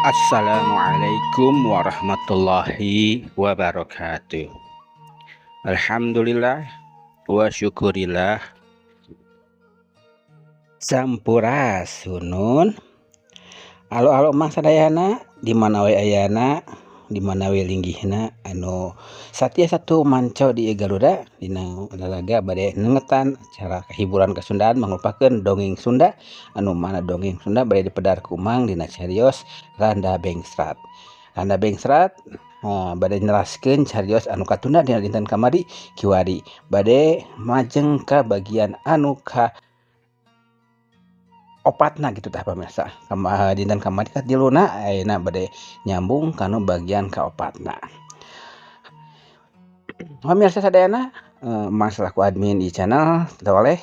Assalamualaikum warahmatullahi wabarakatuh. Alhamdulillah wa syukurillah. Sampurasunun. Alo mang sadayana di mana we ayana, di mana we linggihna anu satya satu manco di Garuda dina lalaga bade nengetan acara hiburan Kasundaan mangrupakeun dongeng Sunda anu mana dongeng Sunda bade dipedar ku Mang dina carios Randa Bengsrat. Randa Bengsrat bade nyelaskeun carios anu katunda dina dinten kamari kiwari bade majeng ka bagian anu ka opatna gitu tah pamirsa. Dinten kamari ka tiluna ayeuna bade nyambung kanu bagian ka opatna. Pamirsa sadayana Mang selaku admin di channel toleh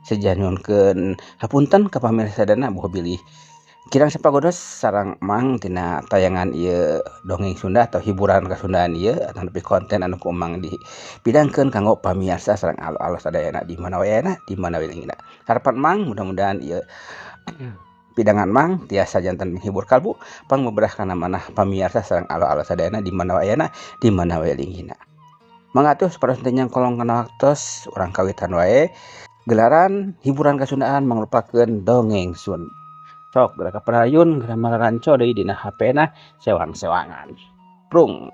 sejanyunkeun hapunten ka pamirsa sadayana boh bilih kirang sapagodos sareng Mang tina tayangan ieu dongeng Sunda atau hiburan Kasundaan ieu ataupun konten anu ku Mang dipidangkeun kanggo pamirsa sareng alo-alo sadayana di mana we ayana di mana we leungina. Harapan Mang mudah-mudahan ieu pidangan Mang tiasa janten menghibur kalbu pangmeberah kana manah pamirsa sareng alo-alo sadayana di mana we ayana di mana we leungina. Mangatuh sapados teu kolong kana waktos urang kawitan wae gelaran hiburan Kasundaan mangrupakeun dongeng Sun. Sok geura kaparayun geura mararanco deui dina HP-na sewang-sewangan. Prung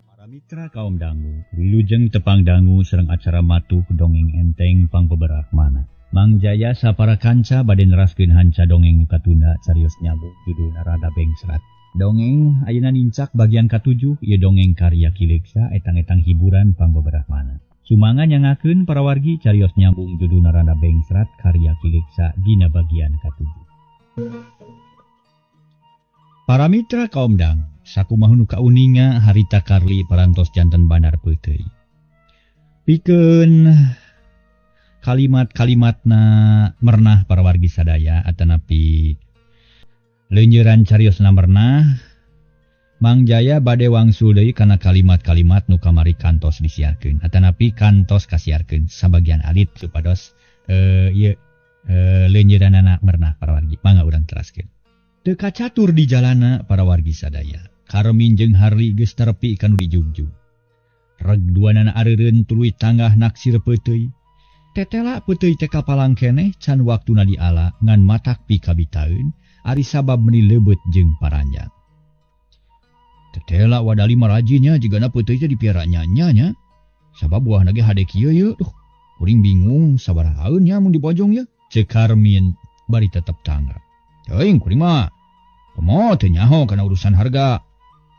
Para mitra kaum dangu, wilujeng tepang dangu sareng acara matuh dongeng enteng pangbeberah mana. Mang Jaya sapara kanca bade neraskeun hanca dongeng nu katunda carios nyambung judulna Randa Bengsrat. Dongeng ayeuna nincak bagian katujuh ieu dongeng karya Kileksa etang-etang hiburan pangbeberah mana. Sumanga nyangakeun para wargi carios nyambung judulna Randa Bengsrat karya Kileksa dina bagian katujuh. Para mitra kaum dangu, sakumaha nu kauninga harita Karli parantos janten bandar peuteuy. Pikeun kalimat-kalimatna mernah para wargi sadaya atanapi leunjeuran cariosna mernah, Mang Jaya bade wangsul deui kana kalimat-kalimat nu kamari kantos disiarkeun atanapi kantos kasiarkeun sabagian alit supados leunjeuranana mernah para wargi. Mangga urang teraskeun. Teu kacatur di jalana para wargi sadaya. Karmin jeung Harli geus terepi kanu dijugjug. Reg duanana areureun tuluy tanggah naksir peuteuy. Tetela peuteuy teh kapalang keneh can waktuna diala ngan matak pikabitaeun ari sabab meuni leubeut jeung paranjang. Tetela wadali marajinnya jigana peuteuy teh dipiara nya. Sabab buahna ge hade kieu yeuh. Duh, kuring bingung sabarahaeun nya mun dibojong ye. Ceuk Karmin bari tetep tangga. Teuing kuring mah komo teu nyaho kana urusan harga.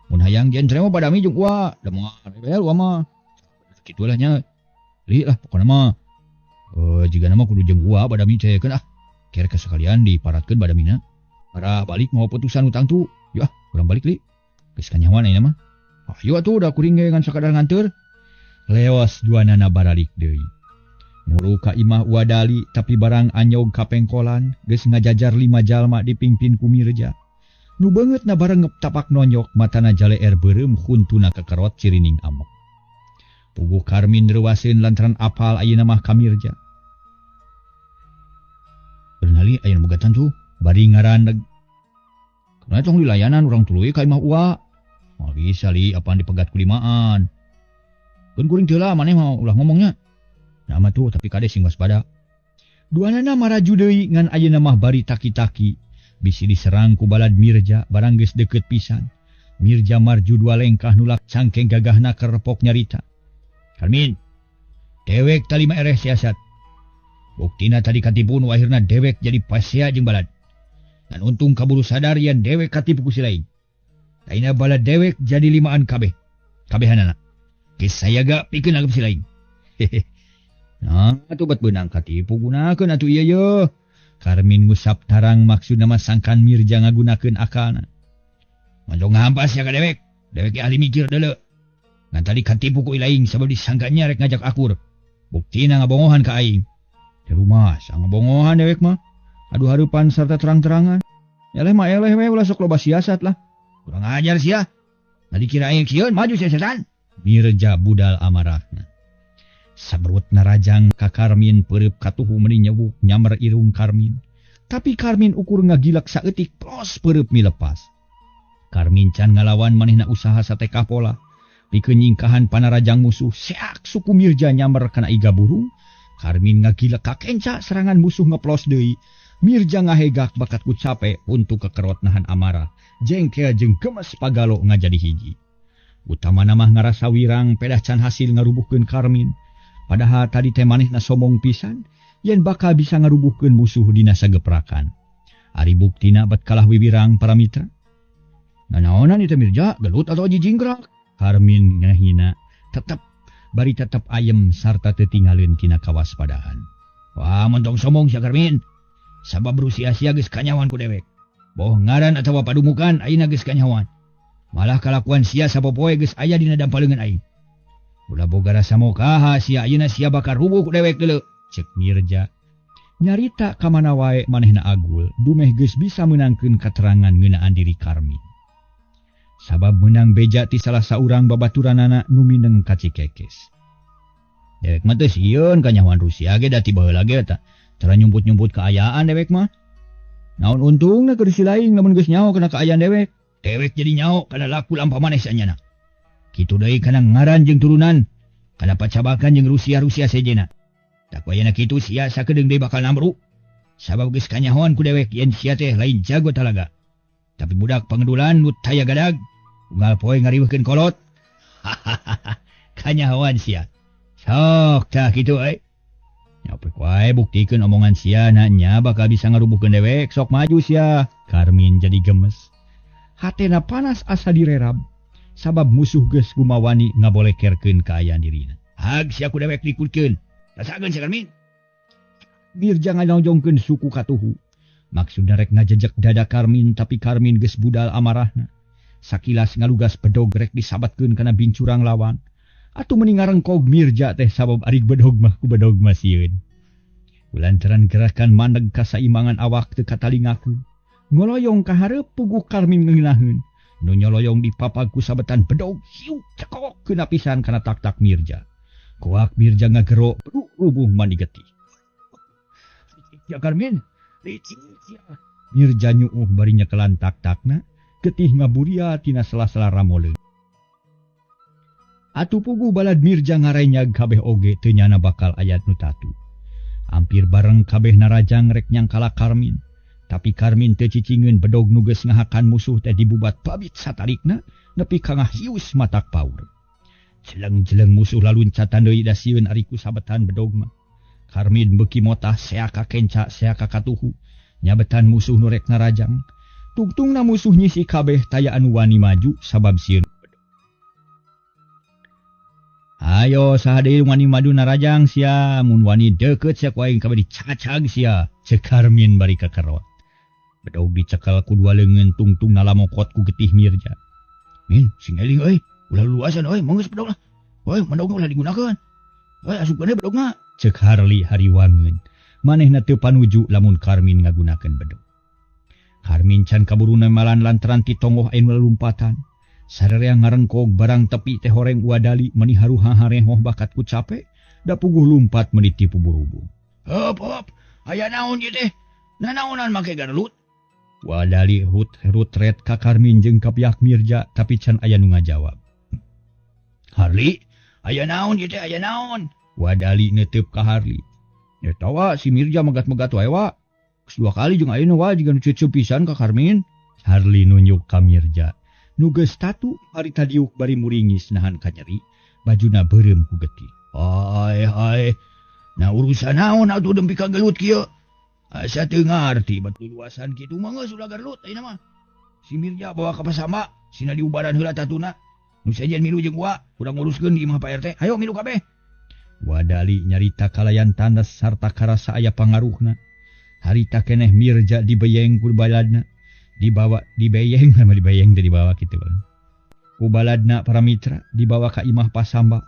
Mun hayang genre mah badami jeung ua, da moal rebel ua mah. Kitu lah nya. Li lah pokona mah. Jigana mah kudu jeung ua badami cayekeun Kere kasakalian diparatkeun badamina. Para balik mau putusan utang tu. Yah, urang balik li. Geus kanyahoan ayeuna mah. Ayo atuh da kuring ge ngan sakadar nganteur. Leos duanana baralik deui. Muru ka imah wadali tapi barang anyog kapengkolan geus ngajajar 5 jalma dipingpin ku Mirja. Nu beungeutna bareng tapak nonyok matana jaleer beureum huntuna kekerot cirining amok. Puguh Karmin reuwaseun lantaran apal ayeuna mah ka Mirja. Beunali ayeuna megatan tuh bari ngarandeg. Kana tong dilayanan urang tuluy ka imah ua. Moal bisa li apaan dipegat kulimaan. Keun kuring teu lah maneh mah ulah ngomongnya. Nama tuh tapi kade sing waspada. Duanana maraju deui ngan ayeuna mah bari taki-taki. Bisi diserang ku balad Mirja barang geus deukeut pisan. Mirja marju 2 lengkah nulak cangkeng gagahna kerepok nyarita. Karmin, dewek tali mah ereh siasat. Buktina tadi katipu nu akhirna dewek jadi pasea jeung balad. Dan untung kaburu sadar yen dewek katipu ku si lain. Lainna balad dewek jadi 5an kabeh. Kabehanana. Geus sayaga pikeun agem si lain. Nah, atuh bet beunang katipu gunakeun atuh ieu yeuh. Karmin ngusap tarang maksudna mah sangkan Mirja ngagunakeun akalna. Manjong ngampas ya ka dewek. Dewek ahli mikir deuleu. Ngan tadi katipu ku ilaing sabab disangkanya rek ngajak akur. Buktina ngabongohan ka aing. Di rumah sang ngabongohan dewek mah. Aduh harupan serta terang-terangan. Eleh mah eleh we ulah sok loba siasat lah. Kurang ajar sia. Tadi kira aing sieun maju setan. Mirja budal amarahna. Sabrut narajang ka Karmin pereup katuhu meuni nyewuk nyamar irung Karmin. Tapi Karmin ukur ngagilak saeutik pros pereup milepas. Karmin can ngalawan manehna usaha satekah pola. Pikeun nyingkahan panarajang musuh seak suku Mirja nyamar kana iga burung. Karmin ngagilak ka kenca serangan musuh ngeplos deui. Mirja ngahegak bakat ku capek untuk kekerot nahan amarah. Jengkel jeung gemes pagalo ngajadi hiji. Utamana mah ngarasa wirang pedah can hasil ngarubuhkeun Karmin. Padahal tadi teh manehna sombong pisan yen bakal bisa ngarubuhkeun musuh dina sageprakan. Ari buktina bet kalah wiwirang para mitra. Nanaonan ieu teh Mirja, gelut atau jijingkrak? Karmin ngahina, tetep ayem sarta teu tingalin tina kawaspadaan. Wah, montong sombong sia Karmin. Sabab sia-sia geus kanyawan ku dewek. Boh ngaran atawa padumukan ayeuna geus kanyawan. Malah kalakuan sia sapopoe geus aya dina dampaleungan aing. Ulah boga rasa mokaha sia ayeuna sia bakal rubuh ku dewek deuleu, cek Mirja. Nyarita ka mana wae manehna agul, dumeh geus bisa meunangkeun katerangan ngeunaan diri Karmin. Sabab menang beja ti salah saurang babaturanana nu mineng ka Cikekes. Dewek mah teu sieun kanyawan Rusia ge da ti baheula ge eta. Cara nyumput-nyumput keayaan dewek mah. Naon untungna keur si laing lamun geus nyaho kana keayaan dewek. Dewek jadi nyaho kana laku lampa maneh sanyana. Kitu deui kana ngaran jeung turunan. Kana pacabakan jeung Rusia sejena. Tak wayana kitu sia sakedeung deui bakal namru. Sabab geus kanyahoan ku dewek yen sia teh lain jago talaga. Tapi budak pangedulan nu taya gadag unggal poe ngariweuhkeun kolot. Kanyahoan sia. Sok tah kitu euy. Nyapek wae buktikeun omongan sia nya bakal bisa ngarubuhkeun dewek, sok maju sia. Karmin jadi gemes. Hatena panas asa direrab. Sabab musuh geus gumawani ngabolekerkeun kaayaan dirina. Hag sia ku dewek dikulkeun. Rasakeun sia Karmin. Mirja nganonjongkeun suku katuhu. Maksudna rek ngajejek dada Karmin tapi Karmin geus budal amarahna. Sakilas ngalugas bedog rek disabatkeun kana bincurang lawan. Atuh mending ngarengkog Mirja teh sabab ari bedog mah ku bedog mah sieun. Kulantaran gerakan mandeg kasaimbangan awak teu katalingakeun. Ngoloyong ka hareup puguh Karmin ngeunaheun. Nu nyoloyong di papag ku sabetan bedog hiu cekok keuna pisan kana tak-tak Mirja. Kuak Mirja ngagero rubuh mandi getih. Ya Karmin, licik sia. Mirja nyuuh bari nyekelan tak-takna, getih ngaburia tina sela-sela ramoleun. Atuh puguh balad Mirja ngarenyag kabeh oge teu nyana bakal ayat nu tatu. Hampir bareng kabeh narajang rek nyangkala Karmin. Tapi Karmin teu cicingeun bedog nu geus ngahakan musuh teh dibubat babit satarikna nepi ka ngahius matak paur. Jeleng-jeleng musuh laluncatan deui da sieun ari ku sabetan bedog mah. Karmin beuki motah seaka kenca seaka katuhu nyabetan musuh nu rek narajang. Tungtungna musuh nyisi kabeh taya anu wani maju sabab sieun. Ayo saha deui wani madu narajang sia mun wani deukeut sia ku aing kabeh dicacag sia, cek Karmin bari kakerot. Bedog dicekel ku dua leungeun tungtungna lamokot ku getih Mirja. Min, sing eling euy, ulah luasan euy, manggeus bedog lah. Euy, bedogna ulah digunakeun. Euy, asupkeun deui bedogna, cek Harli hariwangeun. Manehna teu panuju lamun Karmin ngagunakeun bedog. Karmin can kaburu nemalan lantaran ti tongoh anu lalumpatan. Sararea ngarengkog barang tepi teh horeng uadali meni haruha harehoh bakat ku capek da puguh lumpat meni tipu burubu. Hop, aya naon ieu teh? Nanaonan make garlut? Uadali hut ret ka Karmin jeung ka pihak Mirja tapi can aya nu ngajawab. Harli, aya naon ieu teh? Aya naon? Uadali netep ka Harli. Ya tawa si Mirja megat-megat wae wa. Geus dua kali jeung ayeuna wa jiga nu ceuceup pisan ka Karmin. Harli nunjuk ka Mirja. Nu geus tatu harita diuk bari muringis nahan ka nyeri, bajuna beureum ku getih. Hai, nah urusan naon atuh dempi ka gelut kieu? Asa teu ngarti batu luasan kitu mah geus ulah gelut ayeuna mah. Si Mirja bawa ka pasamba, sina diubaran heula tatuna. Nu sejen milu jeung wa, urang nguruskeun di imah Pak RT. Hayo milu kabeh. Wadali nyarita kalayan tandas sarta karasa aya pangaruhna. Harita keneh Mirja dibeyeng ku baladna. Dibawa dibeyeng teh dibawa kitu bang. Ku baladna para mitra dibawa ka imah pasamba.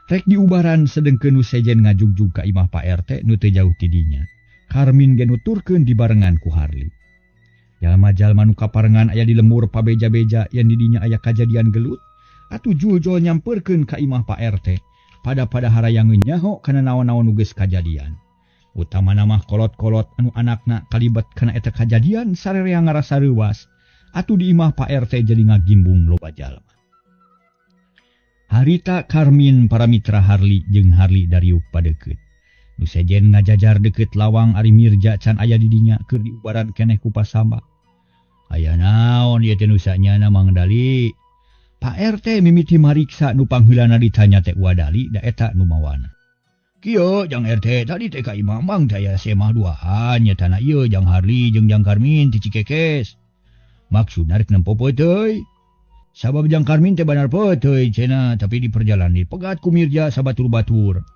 Rek diubaran sedengkeun nu sejen ngajugjug ka imah Pak RT nu teu jauh ti dinya. Karmin ge nuturkeun dibarengan ku Harli. Jalma-jalma nu kaparengan aya di lembur pabeja-beja yang didinya aya kajadian gelut, atuh jul-jul nyamperkeun ka imah Pak RT. Pada harayangeun nyaho kana naon-naon nu geus kajadian. Utamana mah kolot-kolot anu anakna kalibat kana eta kajadian sarerea ngarasa reuwas. Atuh di imah Pak RT jadi ngagimbung loba jalma. Harita Karmin para mitra Harli jeung Harli Dariuk padeukeut. Nu sejen ngajajar deukeut lawang ari Mirja can aya di dinya keur diubaran keneh ku pasamba. Aya naon ieu teh nu sanyana Mang Dali? Pak RT mimiti mariksa nu pangheulana ditanya teh Wadali da eta nu mawana. Kieu Jang RT tadi teh ka imah Mang daya semah duaan nya tanah ieu Jang Harli jeung Jang Karmin ti Cikekes. Maksudna rek nempo teuy. Sabab Jang Karmin teh benar teuy cenah tapi di perjalanan dipegat ku Mirja sabatur-batur.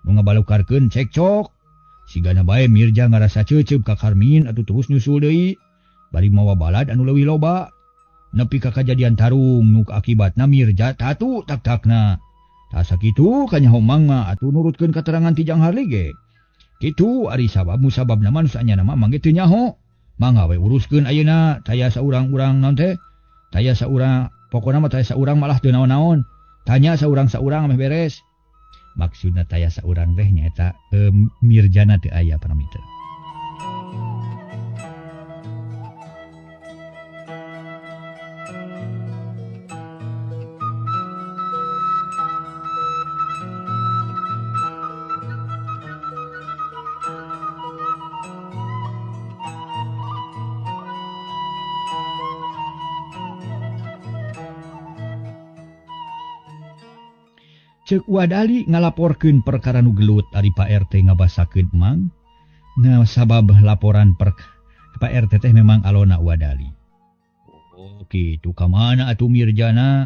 Nu ngabalukarkeun cekcok. Sigana bae Mirja ngarasa ceuceup ka Karmin atuh terus nyusul deui. Bari mawa balad anu leuwih loba. Nepi ka kajadian tarung nu akibatna Mirja tatu tak-takna. Tah sakitu kanyaho Mang mah atuh nurutkeun katerangan ti Jang Harli ge. Kitu ari sabab musababna mah nu sanyana mah Mang ge teu nyaho. Mangga we uruskeun ayeuna taya saurang-urang naon teh? Taya saurang pokona mah taya saurang malah teu naon-naon. Tanya saurang-saurang meh beres. Maksudna taya saurang teh nyaeta Mirjana teu aya paramita. Ceuk Wadali ngalaporkeun perkara nu gelut ari Pak RT ngabasakeun Mang. Nah sabab laporan Pak RT teh memang alona Wadali. Oh kitu ka mana atuh Mirjana?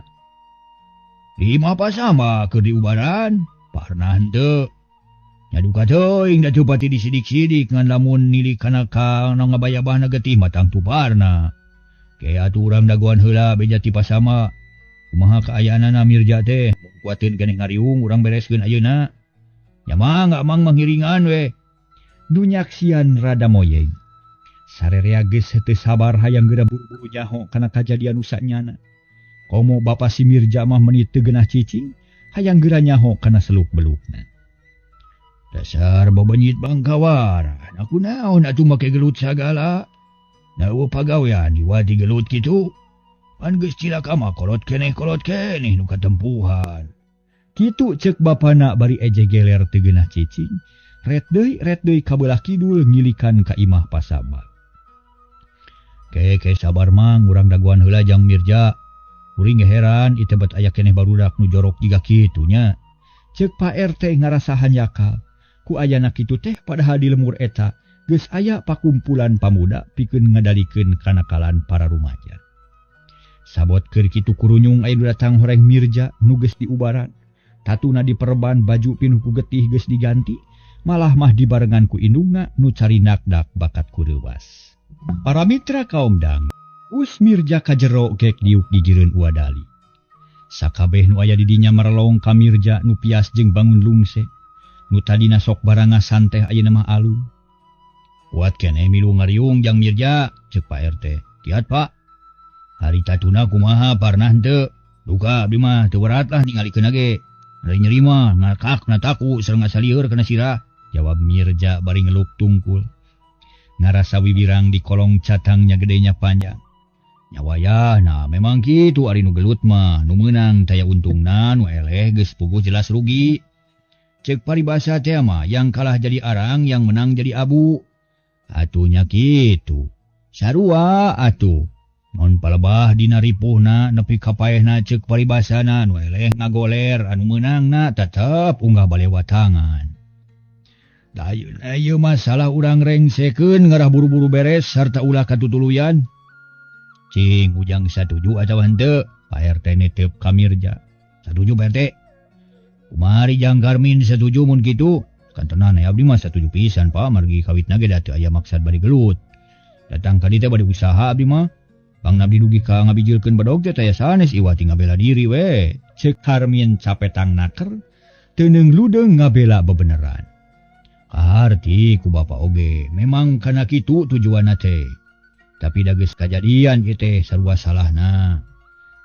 Di imah pasamba keur diubaran, parna henteu. Nya duka teuing da teu pati disidik-sidik ngan lamun nili kana ka nu ngabayabahna getih matang tuparna. Ke atuh urang dagoan heula beja ti pasama. Kumaha kaayaanana Mirja teh? Kuatin keneh ngariung urang bereskeun ayeuna. Ya mangga Mang manghiringan we. Nu nyaksian rada moyeng. Sarerea geus teu sabar hayang geura buru-buru nyaho kana kajadian nu sanyana. Komo bapa si Mirja mah meuni teu geunah cicing, hayang geura nyaho kana seluk-belukna. Dasar babanyit bangkawar, aku naon atuh make gelut sagala. Naeuh pagawean diwadi gelut kitu. Pan geus cilaka mah kolot keneh nu katempuhan. Kitu ceuk bapana bari eje geler teu geunah cicing. Ret deui ka beulah kidul ngilikan ka imah pasaba. Ke sabar Mang urang dagoan heula Jang Mirja. Uring heran ieu bet aya keneh barudak nu jorok jiga kitu nya. Ceuk Pak RT ngarasa hanyakal. Ku ayana kitu teh padahal di lemur eta geus aya pakumpulan pamuda pikeun ngadalikeun kanakalan para rumaja. Sabot keur kitu kurunyung aya datang horeng Mirja nu geus diubaran. Tatuna diperban baju pinuh ku getih geus diganti, malah mah dibarengan ku indungna nu carinakdak bakat ku reuwas. Para mitra kaum dang, us Mirja ka jero gek diuk digireun Wadali. Sakabeh nu aya di dinya marelong ka Mirja nu pias jeung bangun lungse. Nu tadina sok baranga santeh ayeuna mah alung. Kuat keneh milu ngariung Jang Mirja, ceuk Pak RT. Kiat Pak. Hari tatuna kumaha parna henteu. Duka abdi mah teu berat lah ningalikeun ge. Ari nyeri mah ngakak nataku sareng ngasalieur kana sirah. Jawab Mirja bari ngeluk tungkul. Ngarasa wibirang di kolong catangnya gedenya panjang. Nyawaya, nah memang kitu ari nu gelut mah. Nu meunang taya untungna, nu eleh geus puguh jelas rugi. Ceuk paribasa teh mah yang kalah jadi arang, yang menang jadi abu. Atunya kitu. Sarua atuh. Non palebah dina ripuhna nepi ka paehna ceuk paribasana nu eleh ngagoler anu meunangna tetep unggah balewatangan. Da ayeuna ieu masalah urang rengsekeun ngarah buru-buru beres sarta ulah katutuluyan. Cing ujang satuju atawa henteu? Pak RT netep ka Mirja. Satuju Pak RT. Kumari Jang Karmin satuju mun kitu. Kantenan abdi mah satuju pisan Pak margi kawitna ge da teu aya maksad bari gelut. Datang ka dieu teh bari usaha abdi mah. Bang Nabdi dugi ka ngabijilkeun badog teh taya sanes iwati ngabela diri we. Ceuk Karmin capetang naker, teuneng ludeung ngabela bebeneran. Kaharti ku bapa oge, memang kana kitu tujuanna teh. Tapi da geus kajadian ieu teh sarua salahna.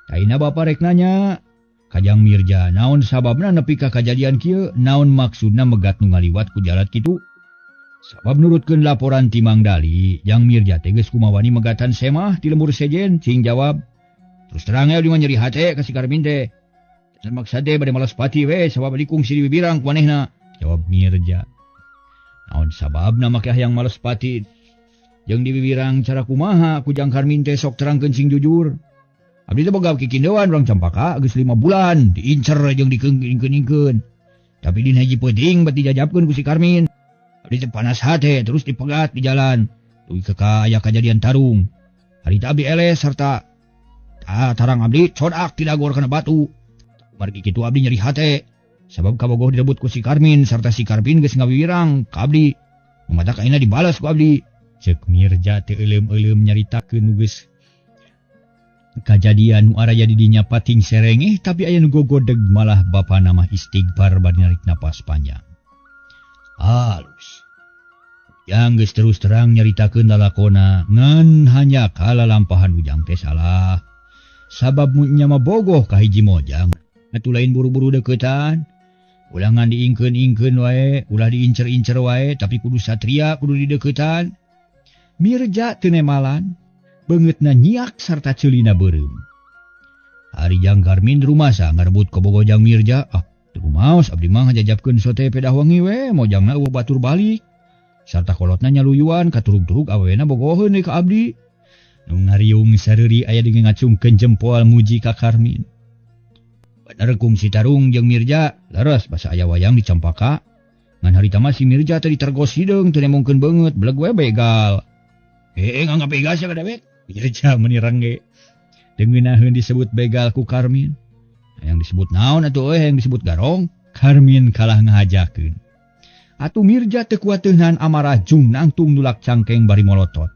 Ayeuna bapa rek nanya, Kajang Mirja, naon sababna nepi ka kajadian kieu? Naon maksudna megat nu ngaliwat ku jalat kitu? Sabab nurutkeun laporan ti Mang Dali, Jang Mirja teh geus kumawani megatan semah ti lembur sejen, cing jawab. Terus terang abdi mah nyeri hate ka si Karmin teh. Dan maksa teh bade malas pati we sabab bade kungsi di bibirang ku manehna, jawab Mirja. Naon sababna make hayang malas pati? Jeung di bibirang cara kumaha ku Jang Karmin teh sok terangkeun sing jujur. Abdi teh boga kikindewan urang Campaka geus 5 bulan diincer jeung dikeungkeun-keungkeun. Tapi dina hiji peuting bat dijajabkeun ku si Karmin. Abdi teh panas hate terus dipegat di jalan. Dugi ka aya kajadian tarung. Harita abdi eles sarta tarang abdi codak ti dagor kana batu. Margi kitu abdi nyeri hate sabab kabogoh direbut ku si Karmin sarta si Karmin geus ngawirang ka abdi. Mamatak ayeuna dibalas ku abdi. Ceuk Mirja teh euleum-euleum nyaritakeun nu geus kajadian nu araya di dinya pating serengeh, tapi aya nu gogodeg malah bapa nama istighfar bari narik napas panjang. Halus. Yang geus terus terang nyaritakeun lalakona ngan hanya kalalampahan Ujang teh salah. Sabab nya mah bogoh ka hiji mojang. Atuh lain buru-buru deukeutan. Ulah ngan diingkeun-ingkeun wae, ulah diincer-incer wae, tapi kudu satria, kudu dideuketan. Mirja teu nemalan. Beungeutna nyiak sarta ceulina beureum. Ari Jang Karmin rumasa ngarebut ka bogoh Jang Mirja. Teu kumaos abdi mah ngajajabkeun sote pedah wangi we, mojangna eueuh batur balik. Sarta kolotna nyaluyuan katurug-turug awena bogoheun deui ka abdi. Nu ngariung sareuri aya di ngacungkeun jempol muji ka Karmin. Bener kungsi tarung jeung Mirja, leres basa aya wayang di Campaka. Ngan harita mah si Mirja teh ditergos hideung teu nemongkeun beungeut, beleg we begal. Nganggap begal sia kadabek. Mirja menirang ge. Deungeunnaheun disebut begal ku Karmin. Yang disebut naon atuh yang disebut garong? Karmin kalah ngahajakeun. Atuh Mirja teu kuat teu nahan amarah jung nangtung nulak cangkeng bari molotot.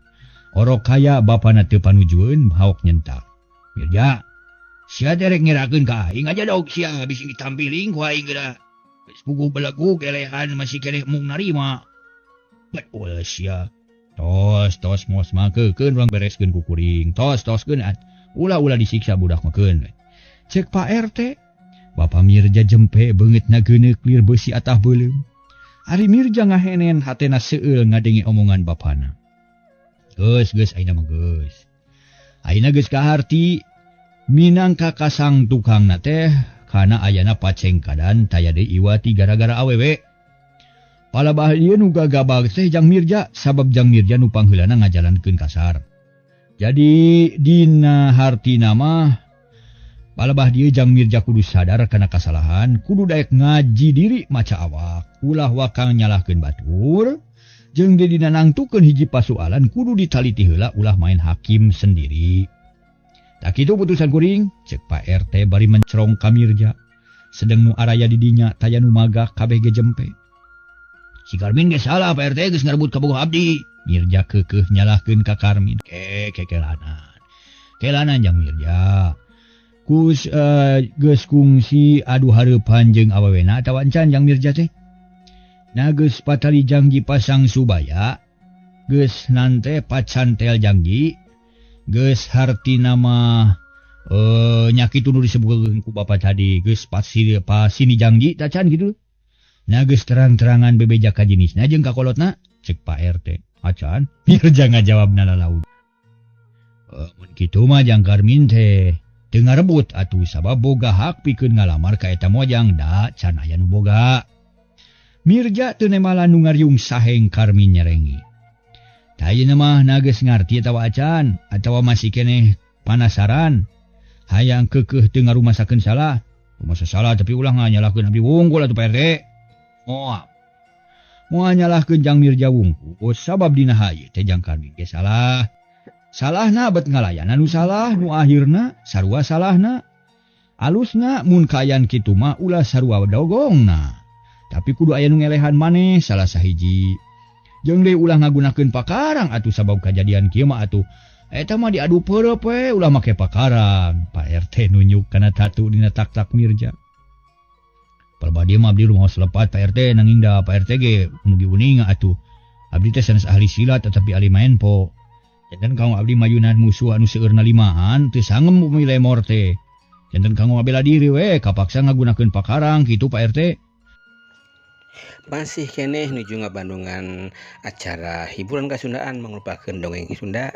Orok kaya bapana teu panujueun haok nyentak. Mirja, sia derek ngerakeun ka aing aja daog sia bisi ditampiling ku aing geura. Geus puguh belegug elehan masih keneh mung narima. Betul sia. Tos mos makeun urang bereskeun ku kuring. Tos geunat. Ulah disiksa budak makeun. Cek Pak RT. Bapa Mirja jempe beungeutna geuneuk lir beusi atah beuleum. Ari Mirja ngahenen hatena seueul ngadenge omongan bapana. Geus ayeuna mah geus. Ayeuna geus kaharti minangka kasang tukangna teh kana ayana pacengkadan taya deui iwati gara-gara awewe. Palabah ieu nu gagabag teh Jang Mirja sabab Jang Mirja nu pangheulana ngajalankeun kasar. Jadi dina hartina mah palabah dieu Jang Mirja kudu sadar kana kasalahan, kudu daek ngaji diri maca awak, ulah wakang nyalahkeun batur, jeung di dina nangtukeun hiji pasoalan kudu ditaliti heula ulah main hakim sendiri. Tak kitu putusan kuring, cek Pak RT bari mencerong ka Mirja. Sedeng nu araya di dinya taya nu magah kabeh ge jempe. Si Karmin ge salah Pak RT geus ngarebut ka bogoh abdi. Mirja keukeuh nyalahkeun ka Karmin. Kelanan Jang Mirja. Kus geus kungsi adu hareupan jeung awewena atawa encan Jang Mirja teh. Na geus patali janji pasang subaya. Geus nante pacantel janji. Geus hartina mah nyakitu nu disebutkeun ku bapa tadi. Geus pasini janji tacan gitu. Na geus terang-terangan bebeja ka jenisna jeung ka kolotna, cek Pak RT. Acan, Mirja ngajawabna lalaud. Mun kitu mah Jang Karmin teh teu ngarebut atuh sabab boga hak pikeun ngalamar ka eta mojang da can aya nu boga. Mirja teu nemalan nu ngariung saheng Karmin nyerengi. Tayina mah na geus ngarti atawa acan atawa masih keneh panasaran. Hayang keukeuh teu ngarumasakeun salah. Masa salah tapi ulah nganyalahkeun abdi wunggul atuh Pak RT. Moal nyalahkeun Jang Mirja wungkul sabab dina hayu teh Jang Karmin ge salah. Salahna bet ngalayanan nu salah nu akhirna sarua salahna. Alusna mun kaayaan kitu mah ulah sarua dogongna. Tapi kudu aya nu ngelehan maneh salah sahiji. Jeung deui ulah ngagunakeun pakarang atuh sabab kajadian kieu mah atuh eta mah diadu peureup we ulah make pakarang. Pak RT nunjuk kana tatu dina tak-tak Mirja. Palbadi mah abdi rumaos lepat Pak RT nanging da Pak RT ge mugi uning atuh. Abdi teh sanes ahli silat tetapi ahli main po. Janten kanggo abdi mayunan musuh anu seueurna limaan teu sangem upami lemor teh. Janten kanggo bela diri we kapaksa ngagunakeun pakarang kitu Pak RT. Masih keneh nuju ngabandungan acara hiburan Kasundaan merupakan dongeng Sunda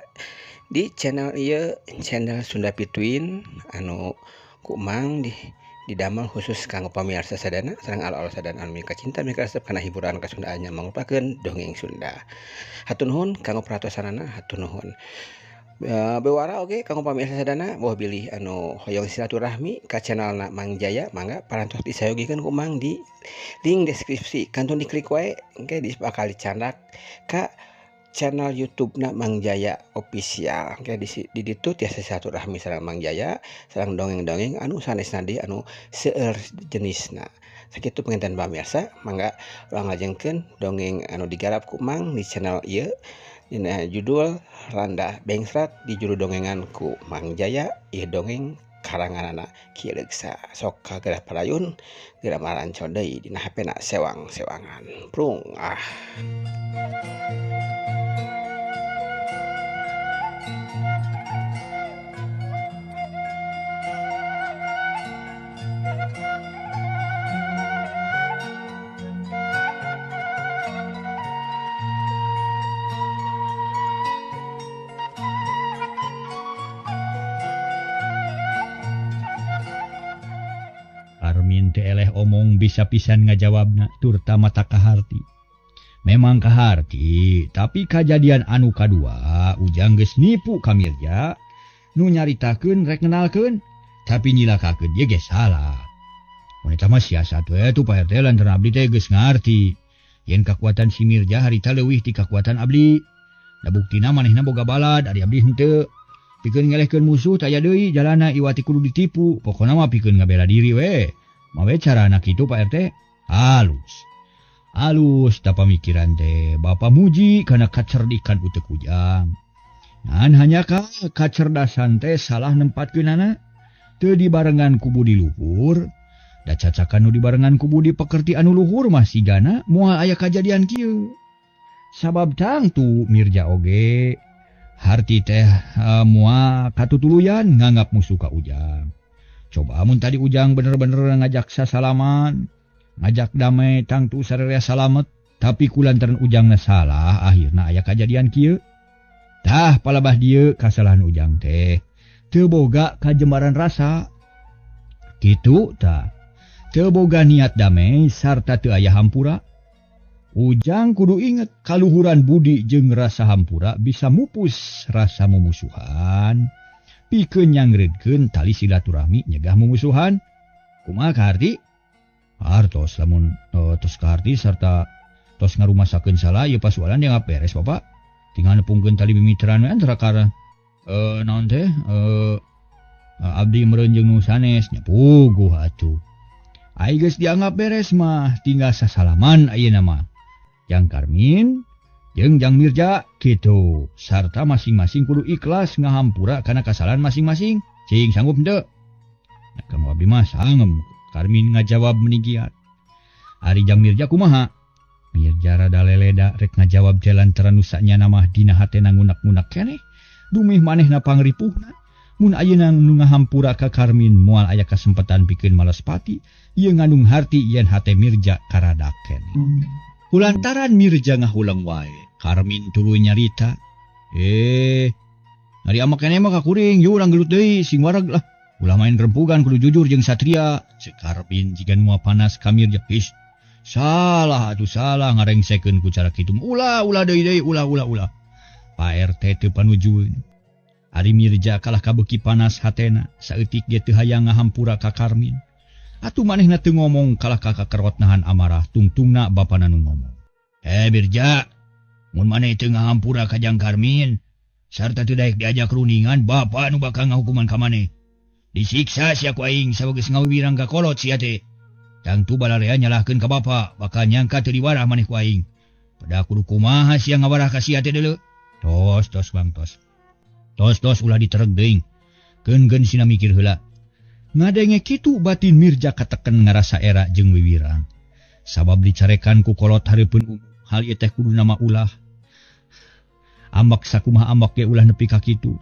di channel ieu, channel Sunda Pituin anu kumang didamel khusus kanggo pamirsa sadana sareng ala-ala sadana anu mika cinta mika resep kana hiburan Kasundaannya merupakan dongeng Sunda. Hatur nuhun kanggo perhatosanana, hatur nuhun. Bewara oge kanggo pamirsa sadana boh bilih anu hoyong silaturahmi ka channelna Mang Jaya mangga parantos disayogikeun ku Mang di link deskripsi kantun diklik wae engke bakal dicandak ka channel YouTube-na Mang Jaya official. Engke di ditu tiasa silaturahmi sareng Mang Jaya sareng dongeng-dongeng anu sanesna deui anu seueur jenisna. Sakitu penginten pamirsa mangga ulang lajengkeun dongeng anu digarap ku Mang di channel ieu. Dina judul Randa Bengsrat di juru dongengan ku Mang Jaya ieu dongeng karanganana Ki Leuksa. Sok kagerah parayun geura maranco deui dina hapena sewang-sewangan. Prung ah. Karmin teh eleh omong bisa pisan ngajawabna turta mata kaharti. Memang kaharti, tapi kajadian anu kadua ujang geus nipu ka Mirja. Nu nyaritakeun rek ngenalkeun, tapi nyilakakeun ye ge salah. Mun eta mah siasat we tu Pak RT lantaran abdi teh geus ngarti yen kakuatan si Mirja harita leuwih ti kakuatan abdi. Da buktina manehna boga balad ari abdi henteu. Pikeun ngelehkeun musuh taya deui jalana iwati kudu ditipu. Pokona mah pikeun ngabela diri we. Mawe carana kitu Pak RT. Alus da pamikiran teh Bapa muji kana kacerdikan utek ujang. Ngan hanya kacerdasan teh salah nempatkeunana teu dibarengan ku budi luhur. Da cacakan nu dibarengan ku budi pekerti anu luhur mah sigana moal aya kajadian kieu. Sabab tangtu Mirja oge harti teh moal katutuluyan nganggap musuh ka ujang. Coba mun tadi ujang bener-bener ngajak sasalaman, ngajak damai tangtu sararea salamet, tapi kulantaran ujangna salah, akhirna aya kajadian kieu. Tah palabah dieu kasalahan ujang teh teu boga kajembaran rasa. Kitu tah. Teu boga niat damai sarta teu aya hampura. Ujang kudu inget kaluhuran budi jeung rasa hampura bisa mupus rasa mumusuhan. Pikeun nyangreudkeun tali silaturahmi nyegah mumusuhan. Kumaha kaharti? Hartos lamun tos kaharti sarta tos ngarumasakeun salah ieu pasualan dianggap beres Bapak. Tinggal nepungkeun tali mimiteran we antara naon teh abdi meureun jeung nu sanes nya puguh atuh. Ai geus dianggap beres mah tinggal sasalaman ayeuna mah. Jang Karmin jeung Jang Mirja kitu sarta masing-masing kudu ikhlas ngahampura kana kasalahan masing-masing. Cing sanggup henteu? Nah, kamu abdi mah sangem. Karmin ngajawab menigiat. Ari Jang Mirja kumaha? Mirja rada leleda rek ngajawab jalan teranusanya namah dina hatena ngunak-ngunak keneh. Dumih manehna pangripuhna. Mun ayeuna nu ngahampura ka Karmin moal aya kasempatan pikeun malespati, ieu ngandung harti yen hate Mirja karadaken. Kulantaran Mirja ngahulang wae, Karmin tuluy nyarita. Ari amak keneh mah kakuring, yeuh urang gelut deui sing wareg lah. Ulah main rempugan kudu jujur jeung satria. Si Karmin jiga nu panas ka Mirja. Salah atuh salah ngarengsekeun ku cara kitu. Ulah deui ulah. Pak RT teu panujueun. Ari Mirja kalah kabeuki panas hatena, saeutik ge teu hayang ngahampura ka Karmin. Atuh manehna teu ngomong kalah ka kakerot nahan amarah tungtungna bapana nu ngomong. Mirja, mun maneh teu ngahampura ka Jang Karmin, sarta teu daek diajak runingan, bapa nu bakal ngahukuman ka maneh. Disiksa sia ku aing sabageus ngawirang ka kolot sia teh. Tangtu balarea nyalahkeun ka bapa, bakal nyangka teu diwarah maneh ku aing. Pada kudu kumaha sia ngawarah ka sia teh deuleu. Tos Bang tos. Tos ulah ditereg deing. Keun sina mikir heula. Ngadenge kitu batin Mirja kateken ngarasa era jeung wiwirang. Sabab dicarekan ku kolot hareupeun umum. Hal ieu teh kudu nama ulah. Ambak sakumaha ambak ge ulah nepi ka kitu.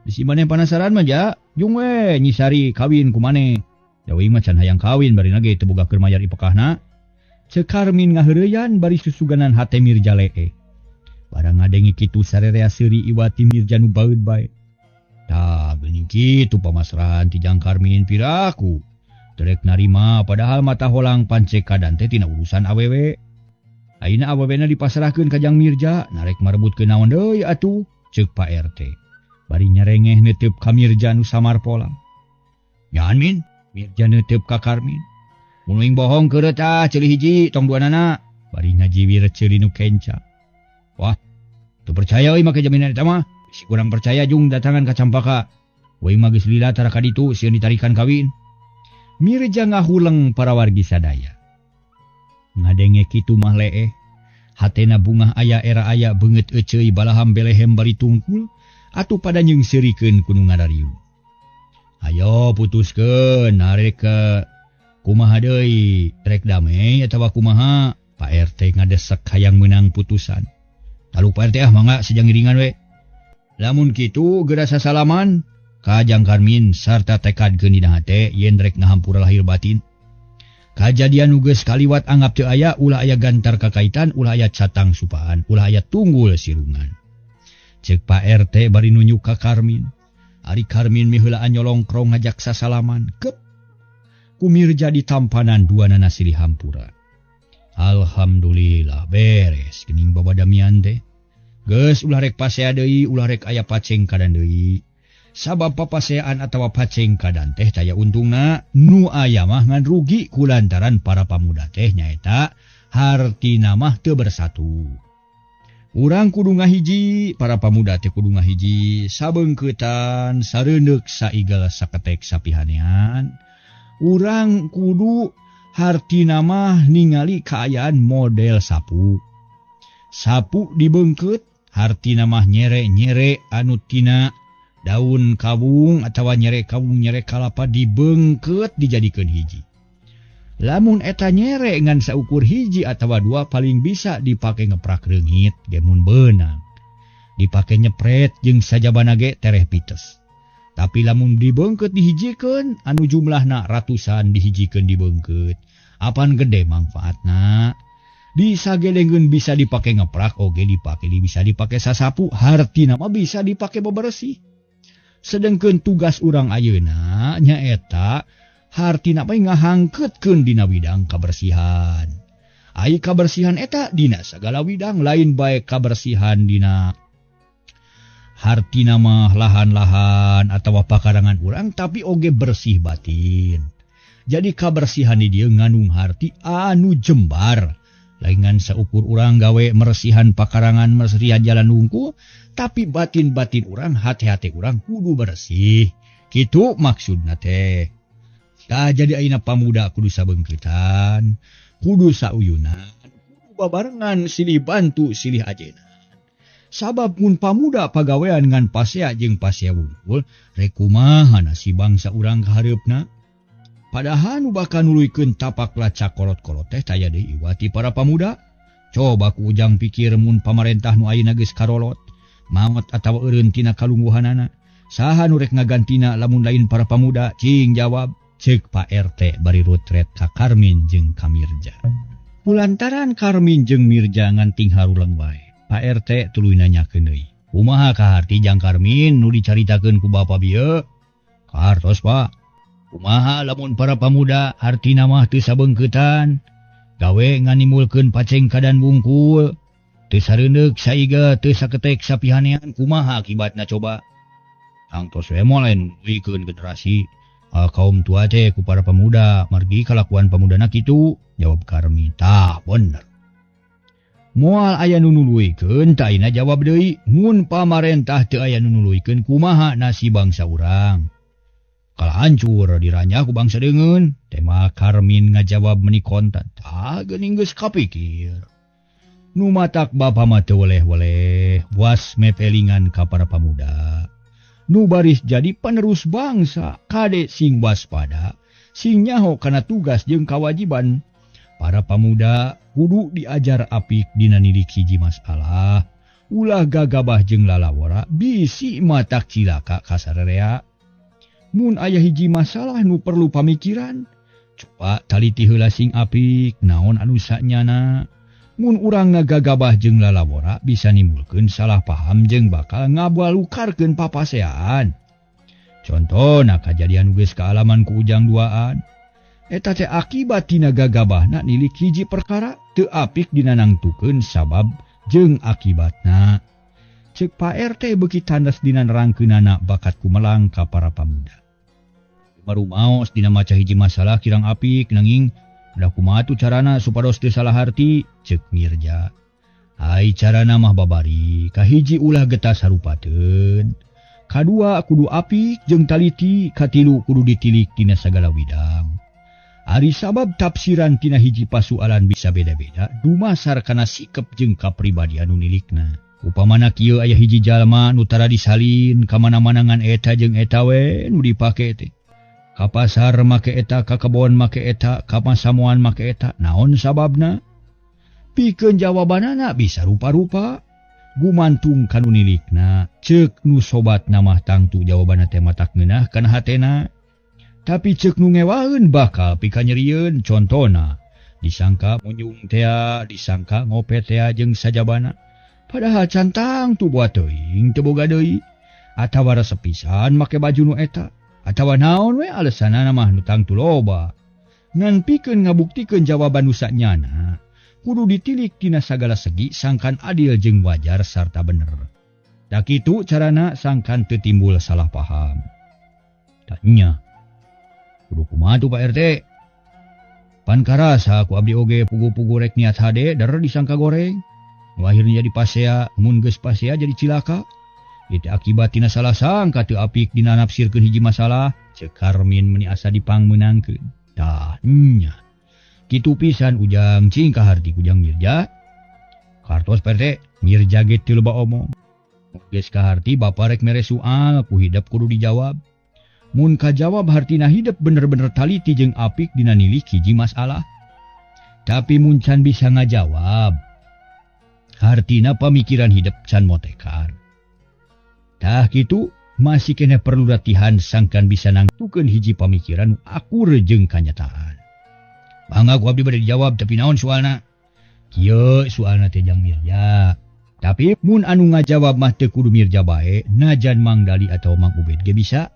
Bisi maneh panasaran mah ja, jung we nyisari kawin ku maneh. Dawi mah can hayang kawin bari ge teu boga keur mayar ipekahna. Ceuk Karmin ngaheureuyan bari susuganan hate Mirja lee. Barang ngadengi kitu sarerea seuri iwati Mirja nu baeud bae. Tah geuning kitu pamasrahan ti Jang Karmin piraku. Terek narima padahal mata holang pancek kadan teh tina urusan awewe. Ayeuna awewena dipasrahkeun ka Jang Mirja, narek marebutkeun naon deui atuh, ceuk Pak RT. Bari nyarengeh neuteup ka Mirja nu samar pola. Nyaan Min, Mirja neuteup ka Karmin. Mun uing bohong keureuh tah ceuli hiji tong duanana. Bari ngajiwir ceuli nu kenca. Wah, teu percaya euy make jaminan eta mah. Si kurang percaya jung datangan ka Campaka. Uing mah geus lila tara ka ditu sieun ditarikan kawin. Mirja ngahuleng para wargi sadaya. Ngadenge kitu mah lee, hatena bungah aya era aya beungeut euceuy balaham belehem bari tungkul, atuh pada nyeungseurikeun ku nu ngadariu. Ayo putuskeun narek ke kumaha deui, rek damai atawa kumaha? Pak RT ngadesek hayang meunang putusan. Talu Pak RT mangga sejang iringan we. Lamun kitu geura sasalaman ka Jang Karmin sarta tekadkeun dina hate yen rek ngahampura lahir batin. Kajadian nu geus kaliwat anggap teu aya, ulah aya gantar kakaitan, ulah aya catang supaan, ulah aya tunggul sirungan. Ceuk Pak RT bari nunjuk ka Karmin. Ari Karmin miheulaan nyolongkrong ngajak sasalaman. Kep ku Mirja ditampanan duanana silih hampura. Alhamdulillah beres geuning babadamian teh. Geus ulah rek pasea deui, ulah rek aya paceng kadan deui. Sabab papasean atawa paceng kadan teh taya untungna, nu aya mah ngan rugi kulantaran para pamuda teh nyaeta hartina mah teu bersatu. Urang kudu ngahiji, para pamuda teh kudu ngahiji, sabeungkeutan sareundeuk saigal saketek sapihanean. Urang kudu hartina mah ningali kaayaan model sapu. Sapu dibeungkeut, hartina mah nyere-nyere anu tina daun kawung atawa nyere kawung nyere kalapa dibeungkeut dijadikeun hiji. Lamun eta nyere ngan saukur hiji atawa dua paling bisa dipake ngeprak reungit ge mun beunang. Dipake nyepret jeung sajabana ge tereh pites. Tapi lamun dibeungkeut dihijikeun anu jumlahna ratusan dihijikeun dibeungkeut, apan gede manfaatna. Disagelengkeun bisa dipake ngeprak oge bisa dipake sasapu, hartina mah bisa dipake bebersih. Sedengkeun tugas urang ayeuna nyaeta hartina mah ngahangkeutkeun dina widang kabersihan. Ai kabersihan eta dina sagala widang, lain bae kabersihan dina hartina mah lahan-lahan atawa pakarangan urang, tapi oge bersih batin. Jadi kabersihan di dieu ngandung harti anu jembar. Laingan saukur urang gawe meresihan pakarangan, meresihan jalan hungkul, tapi batin-batin urang, hati-hati urang kudu bersih. Kitu maksudna teh. Tah jadi ayeuna pamuda kudu sabeungkeutan, kudu sauyunan, kudu babarengan silih bantu silih ajenan. Sabab mun pamuda pagawean ngan pasea jeung pasea wungkul, rek kumaha si bangsa urang kahareupna? Padahal nu bakal nuluykeun tapak lacak kolot-kolot teh taya deui iwati para pamuda. Coba ku ujang pikir mun pamarentah nu ayeuna geus karolot, maot atawa eureun tina kalungguhanana, saha nu rek ngagantina lamun lain para pamuda? Cing jawab, ceuk Pak RT bari rutret ka Karmin jeung ka Mirja. Kulantaran Karmin jeung Mirja nganting haruleng wae, Pak RT tuluy nanyakeun deui, kumaha kaharti Jang Karmin nu dicaritakeun ku Bapa bieu? Kartos Pak. Kumaha lamun para pamuda hartina mah teu sabeungkeutan, gawe nganimulkeun paceng kadan wungkul, teu sareundeuk saiga teu saketek sapihanean, kumaha akibatna coba? Angtos we moal lain nuluykeun generasi kaum tua teh ku para pamuda, margi kalakuan pamudana kitu, jawab Karmin. Tah bener. Moal aya nu nuluykeun tah ayeuna jawab deui, mun pamarentah teu aya nu nuluykeun kumaha nasib bangsa urang? Kala hancur diranya ku bangsa deungeun, tema Karmin ngajawab meuni kontan. Tah geuning geus kapikir. Nu matak bapa mah teu weleh-weleh, was mepelingan ka para pamuda. Nu baris jadi penerus bangsa, kade sing waspada, sing nyaho kana tugas jeung kawajiban. Para pamuda kudu diajar apik dina nilik hiji masalah. ulah gagabah jeung lalawara bisi matak cilaka kasararea. Mun aya hiji masalah nu perlu pamikiran, coba taliti heula sing apik naon anu sanyana. Mun urang ngagagabah jeung lalawara bisa nimbulkeun salah paham jeung bakal ngabalukarkeun papasean. Contona kajadian geus kaalaman ku ujang duaan. Eta teh akibat tina gagabahna nilik hiji perkara teu apik dina nangtukeun sabab jeung akibatna. Ceuk Pak RT beuki tandas dina nerangkeunana bakat kumelang ka para pamuda. Marumaos dina maca hiji masalah kirang apik nanging da kumaha tu carana supados teu salah harti, ceuk Mirja. Ai carana mah babari, kahiji ulah getas harupateun. Kadua kudu apik jeung taliti, katilu kudu ditilik tina sagala widang. Ari sabab tafsiran tina hiji pasualan bisa beda-beda, dumasar kana sikep jeung kapribadian nu nilikna. Upamana kieu aya hiji jalma nu tara disalin ka mana-manangan eta jeung eta we nu dipake teh. Ka pasar make eta, ka kebon make eta, ka pasamuan make eta. Naon sababna? Pikeun jawabanana bisa rupa-rupa. Gumantung kanu nilikna, ceuk nu sobatna mah tangtu jawabanna teh matak ngeunah kana hatena. Tapi ceuk nu ngewaeun bakal pikanyerieun. Contona, disangka munyung tea, disangka ngope tea jeung sajabana. Padahal cantang tu buat teuing teu boga deui. Atawa resep pisan make baju nu eta. Atawa naon we alesanana mah nu tangtu loba. Ngan pikeun ngabuktikeun jawaban nu sanyana, kudu ditilik tina sagala segi sangkan adil jeung wajar sarta bener. Da kitu carana sangkan teu timbul salah paham. Tanya, kudu kumaha tu Pak RT? Pan karasa ku abdi oge pugu-pugu rek niat hade der disangka goreng. Nu akhirnya jadi pasea, mun geus pasea jadi cilaka. Itu akibat tina salah sangka teu apik dina nafsirkeun hiji masalah, ceuk Karmin meuni asa dipangmeunangkeun. Tah nya. Kitu pisan ujang cing kaharti ujang Mirja. Kartos Pak RT, Mirja ge teu loba omong. Geus kaharti bapa rek mere soal ku hidep kudu dijawab. Mun kajawab hartina hidep bener-bener taliti jeung apik dina nilik hiji masalah. Tapi mun can bisa ngajawab, hartina pamikiran hidep can motekar. Tah kitu masih kena perlu latihan sangkan bisa nangtukeun hiji pamikiran nu akur jeung kanyataan. Mangga ku abdi bade dijawab tapi naon soalna? Kieu soalna teh jang Mirja. Tapi mun anu ngajawab mah teu kudu Mirja bae, najan Mang Dali atau Mang Ubed ge bisa.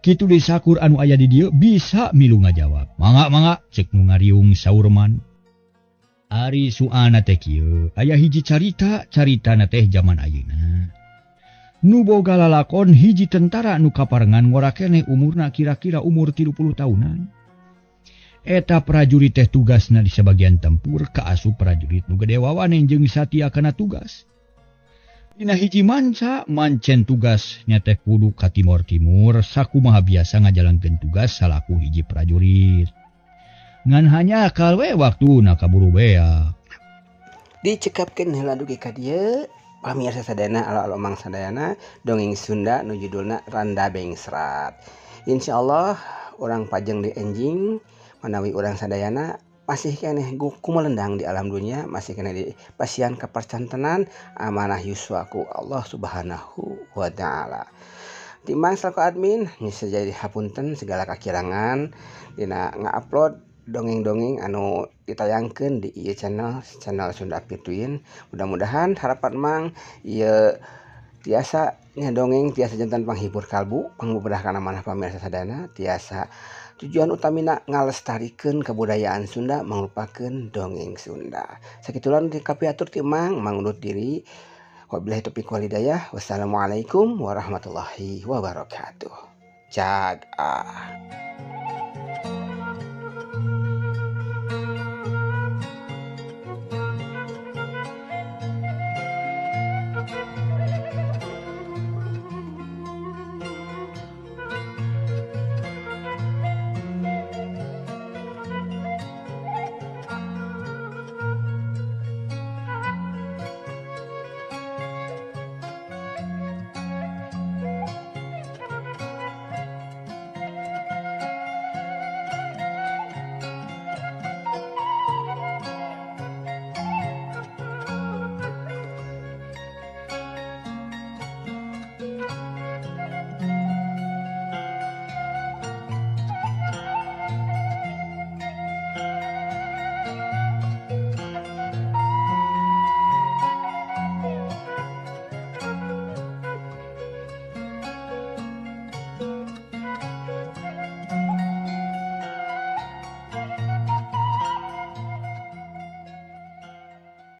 Kitu deui sakur anu aya di dieu bisa milu ngajawab. Mangga ceuk nu ngariung saurman. Ari soalna teh kieu, aya hiji caritana teh zaman ayeuna. Nu boga lalakon hiji tentara nu kaparengan ngora keneh umurna kira-kira umur 30 tahunan. Eta prajurit teh tugasna di sebagian tempur kaasup prajurit nu gede wawanen jeung satia kana tugas. Dina hiji manca mancen tugas nya teh kudu ka timur-timur sakumaha biasa ngajalankeun tugas salaku hiji prajurit. Ngan hanya akal we waktuna kaburu bea. Dicekapkeun heula dugi ka dieu pamirsa sadayana alo-alo Mang sadayana dongeng Sunda nu judulna Randa Bengsrat. Insyaallah urang pajeng di enjing manawi urang sadayana masih keneh kumelendang di alam dunia, masih keneh di pasian kapercantenan amanah yuswaku Allah Subhanahu wa taala. Timbang selaku admin nyisa jadi hapunten segala kakirangan dina ngupload dongeng-dongeng anu ditayangkeun di ieu channel Sunda Pituin. Mudah-mudahan harapan Mang ieu tiasa nya dongeng tiasa jantan panghibur kalbu, pangbubedah kana manah pamirsa sadayana, tiasa tujuan utamina ngalestarikeun kebudayaan Sunda mangrupakeun dongeng Sunda. Sakitulah nu kapiatur ti Mang undur diri. Wabillahi taufiq wal hidayah. Wassalamualaikum warahmatullahi wabarakatuh. Jaga.